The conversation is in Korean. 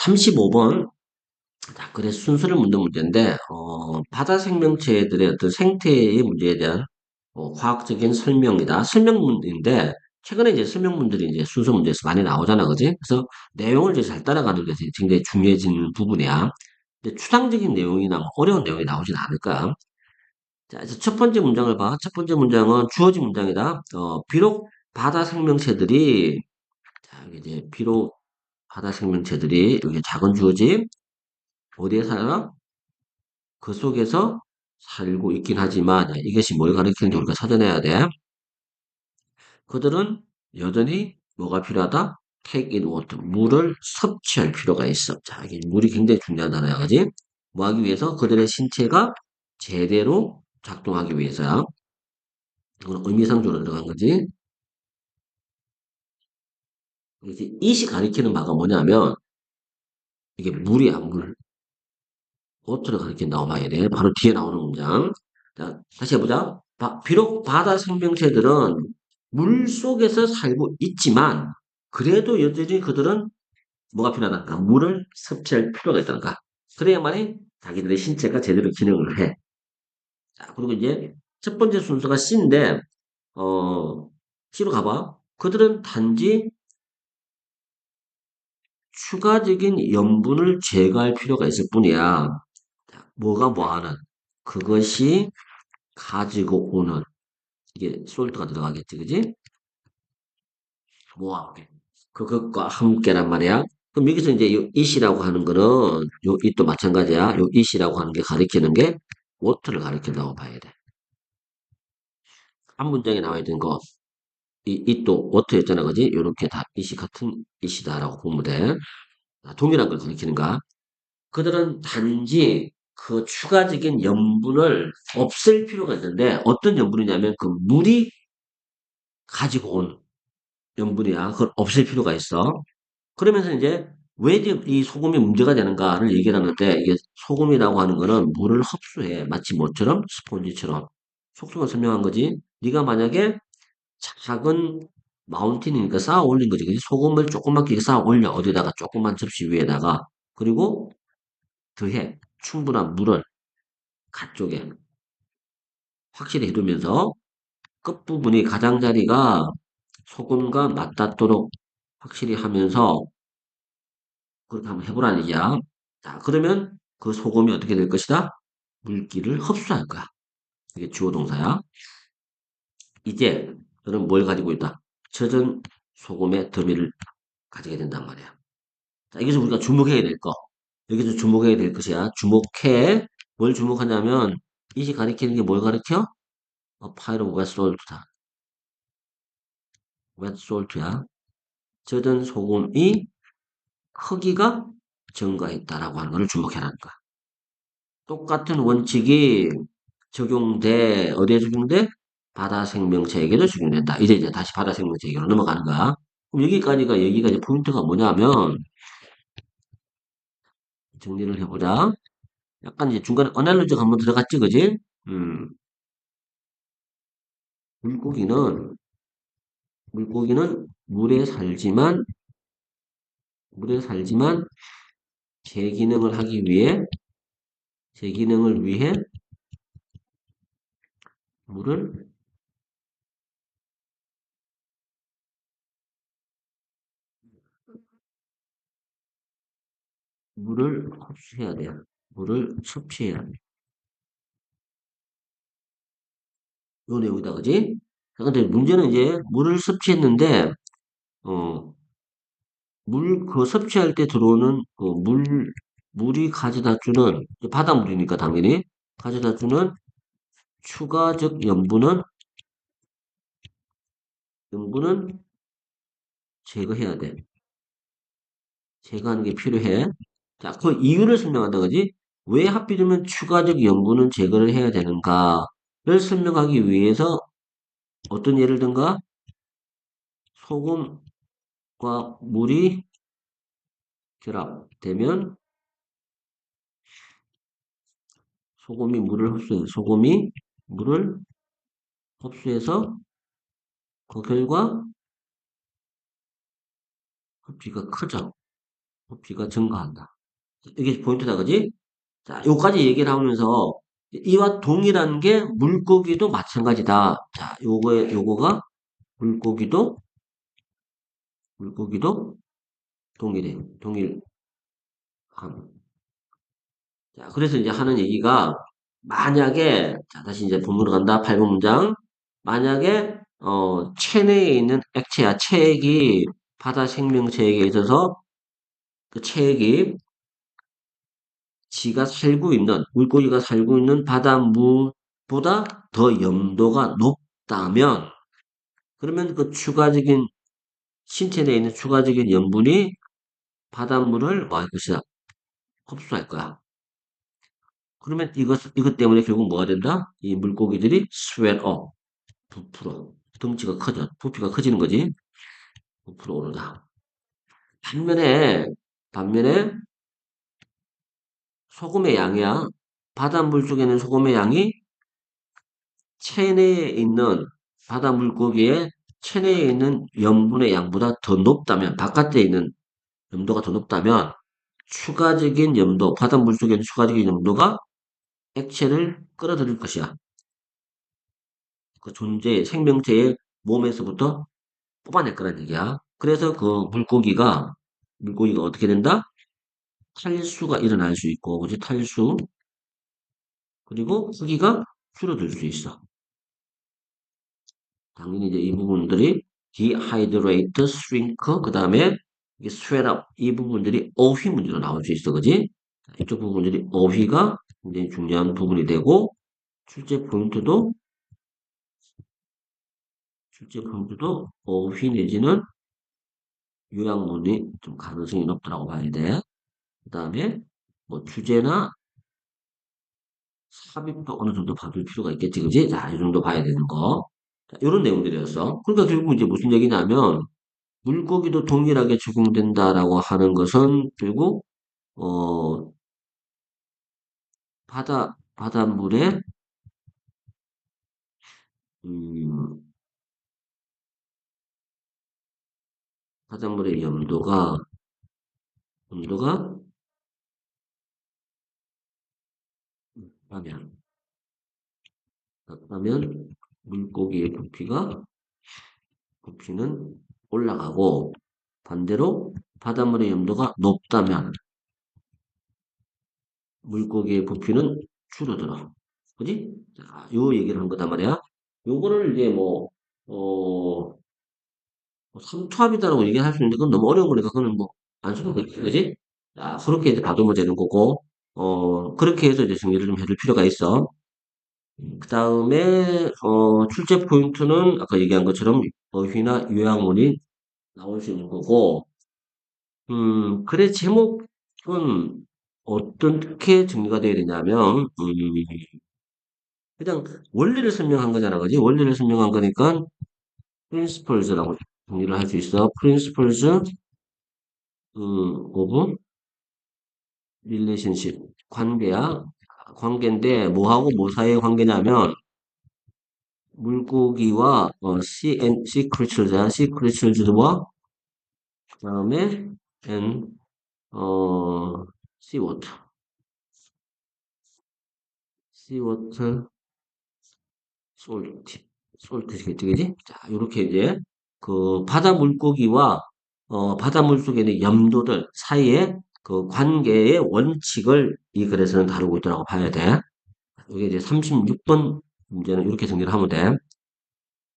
35번. 자, 그래 순서를 묻는 문제인데, 바다 생명체들의 어떤 생태의 문제에 대한 과학적인 설명이다. 설명문인데, 최근에 이제 설명문들이 이제 순서 문제에서 많이 나오잖아, 그지? 그래서 내용을 이제 잘 따라가는 게 굉장히 중요해지는 부분이야. 근데 추상적인 내용이나 뭐 어려운 내용이 나오진 않을 거야. 자, 이제 첫 번째 문장을 봐. 첫 번째 문장은 주어진 문장이다. 비록 바다 생명체들이, 자, 여기 이제 비록 바다 생명체들이, 여기 작은 주어지, 어디에 살아? 그 속에서 살고 있긴 하지만 이것이 뭘 가리키는지 우리가 찾아내야 돼. 그들은 여전히 뭐가 필요하다? take in water. 물을 섭취할 필요가 있어. 자, 이게 물이 굉장히 중요한 단어야, 그지? 뭐 하기 위해서? 그들의 신체가 제대로 작동하기 위해서야. 이건 의미상조로 들어간 거지. 이제 이시 가리키는 바가 뭐냐면 이게 물이야, 물. 워터를 가리킨다고 봐야 돼. 바로 뒤에 나오는 문장. 자, 다시 해보자. 비록 바다 생명체들은 물 속에서 살고 있지만, 그래도 여전히 그들은 뭐가 필요하다? 물을 섭취할 필요가 있다는가. 그래야만이 자기들의 신체가 제대로 기능을 해. 자, 그리고 이제 첫 번째 순서가 C인데, C로 가봐. 그들은 단지 추가적인 염분을 제거할 필요가 있을 뿐이야. 자, 뭐가 뭐하는? 그것이 가지고 오는. 이게 솔트가 들어가겠지, 그지? 뭐와 함께. 그것과 함께란 말이야. 그럼 여기서 이제 요 it이라고 하는 거는 요 it도 마찬가지야. 요 it이라고 하는 게 가리키는 게 워터를 가리킨다고 봐야 돼. 한 문장에 나와 있는 거, 이 it도 워터였잖아, 그지? 요렇게 다 it이 같은 it이다라고 보면 돼. 동일한 걸 가리키는가? 그들은 단지 그 추가적인 염분을 없앨 필요가 있는데 어떤 염분이냐면 그 물이 가지고 온 염분이야. 그걸 없앨 필요가 있어. 그러면서 이제 왜 이 소금이 문제가 되는가를 얘기를 하는데 이게 소금이라고 하는 거는 물을 흡수해. 마치 뭐처럼? 스폰지처럼. 속성을 설명한 거지. 네가 만약에 작은 마운틴이니까 쌓아 올린 거지. 그지? 소금을 조그맣게 쌓아 올려. 어디다가 조그만 접시 위에다가. 그리고 더해. 충분한 물을 가쪽에 확실히 해두면서 끝부분이 가장자리가 소금과 맞닿도록 확실히 하면서 그렇게 한번 해보라는 얘기야. 자, 그러면 그 소금이 어떻게 될 것이다? 물기를 흡수할 거야. 이게 주어 동사야. 이제 너는 뭘 가지고 있다? 젖은 소금의 더미를 가지게 된단 말이야. 자, 여기서 우리가 주목해야 될 거. 여기서 주목해야 될 것이야. 주목해. 뭘 주목하냐면 이시 가리키는 게 뭘 가리켜? 파이로 wet salt다. wet salt야. 젖은 소금이 크기가 증가했다라고 하는 것을 주목해라는 거야. 똑같은 원칙이 적용돼, 어디에 적용돼? 바다 생명체에게도 적용된다. 이제 다시 바다 생명체에게로 넘어가는 거야. 그럼 여기가 이제 포인트가 뭐냐면, 정리를 해보자. 약간 이제 중간에 어날로지가 한번 들어갔지, 그지? 음, 물고기는, 물고기는 물에 살지만, 제 기능을 하기 위해, 제 기능을 위해 물을, 물을 흡수해야 돼. 물을 섭취해야 돼. 요 내용이다, 그지? 근데 문제는 이제 물을 섭취했는데, 어, 그 섭취할 때 들어오는 물이 가져다 주는, 바닷물이니까 당연히, 가져다 주는 추가적 염분은 제거해야 돼. 제거하는 게 필요해. 자, 그 이유를 설명한다, 그지? 왜 하필이면 추가적 염분은 제거를 해야 되는가를 설명하기 위해서 어떤 예를 든가? 소금과 물이 결합되면 소금이 물을 흡수해서 그 결과 흡기가 커져. 부피가 증가한다. 이게 포인트다, 그지? 자, 요까지 얘기를 하면서 이와 동일한 게 물고기도 마찬가지다. 자, 요거가 물고기도 물고기도 동일해. 동일함. 자, 그래서 이제 하는 얘기가 만약에 자, 다시 이제 본문으로 간다. 8번 문장. 만약에 체내에 있는 액체야. 체액이 바다 생명체에게 있어서 그 체액이 지가 살고 있는 물고기가 살고 있는 바닷물보다 더 염도가 높다면 그러면 그 추가적인 신체 내에 있는 추가적인 염분이 바닷물을 뭐 할 것이다? 흡수할 거야. 그러면 이것 때문에 결국 뭐가 된다? 이 물고기들이 swell up, 부풀어. 덩치가 커져. 부피가 커지는 거지. 부풀어 오르다. 반면에, 반면에 소금의 양이야. 바닷물 속에는 소금의 양이 체내에 있는 바다 물고기의 체내에 있는 염분의 양보다 더 높다면, 바깥에 있는 염도가 더 높다면, 추가적인 염도, 바닷물 속에 있는 추가적인 염도가 액체를 끌어들일 것이야. 그 생명체의 몸에서부터 뽑아낼 거란 얘기야. 그래서 그 물고기가 어떻게 된다? 탈수가 일어날 수 있고, 그지? 탈수. 그리고 크기가 줄어들 수 있어. 당연히 이제 이 부분들이 dehydrate, shrink, 그 다음에 swell up, 이 부분들이 어휘 문제로 나올 수 있어, 그지? 이쪽 부분들이 어휘가 굉장히 중요한 부분이 되고, 출제 포인트도, 출제 포인트도 어휘 내지는 요약문이 좀 가능성이 높다고 봐야 돼. 그 다음에 뭐 주제나 삽입도 어느 정도 봐줄 필요가 있겠지, 그지? 자, 이 정도 봐야 되는 거. 자, 이런 내용들이었어. 그러니까 결국 이제 무슨 얘기냐면, 물고기도 동일하게 적용된다라고 하는 것은 결국, 어, 바닷물에, 음, 바닷물의 염도가, 하면, 하면, 물고기의 부피는 올라가고, 반대로 바닷물의 염도가 높다면, 물고기의 부피는 줄어들어. 그지? 자, 요 얘기를 한 거단 말이야. 요거를 이제 삼투압이다라고 얘기할 수 있는데, 그건 너무 어려운 거니까, 그거는 뭐, 안 써도 되지, 그지? 자, 그렇게 이제 봐두면 되는 거고, 그렇게 해서 이제 정리를 좀 해줄 필요가 있어. 그 다음에, 출제 포인트는 아까 얘기한 것처럼 어휘나 요약문이 나올 수 있는 거고, 글의 제목은 어떻게 정리가 돼야 되냐면, 그냥 원리를 설명한 거잖아, 그지? 원리를 설명한 거니까 principles라고 정리를 할 수 있어. principles of relationship 관계야. 관계인데 뭐하고 뭐 사이의 관계냐면 물고기와 sea creatures야. sea creatures와 그다음에 and sea water, sea water salt, salt겠지, 그지? 자, 이렇게 이제 그 바다 물고기와 바닷물 속에 있는 염도들 사이의 그 관계의 원칙을 이 글에서는 다루고 있다고 봐야 돼. 이게 이제 36번 문제는 이렇게 정리를 하면 돼.